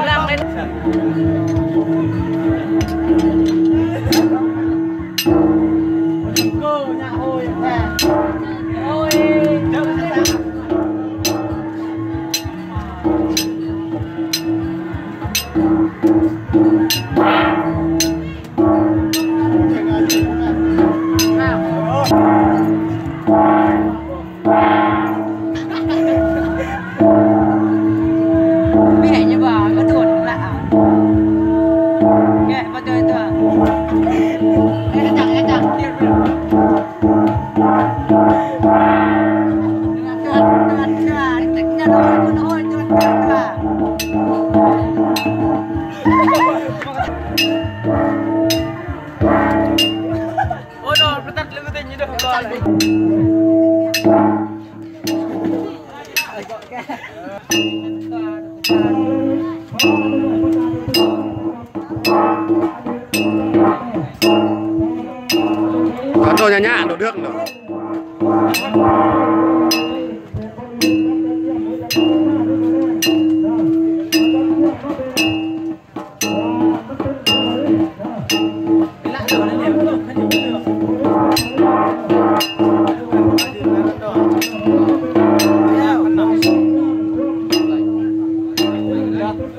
làm lên cô nhà ôi ôi mẹ như bà có tuột lạ nghe vào chơi thôi em chẳng ôi rồi tắt lên cái tình như được rồi Còn đồ nhà đồ nước nữa.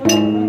Yeah.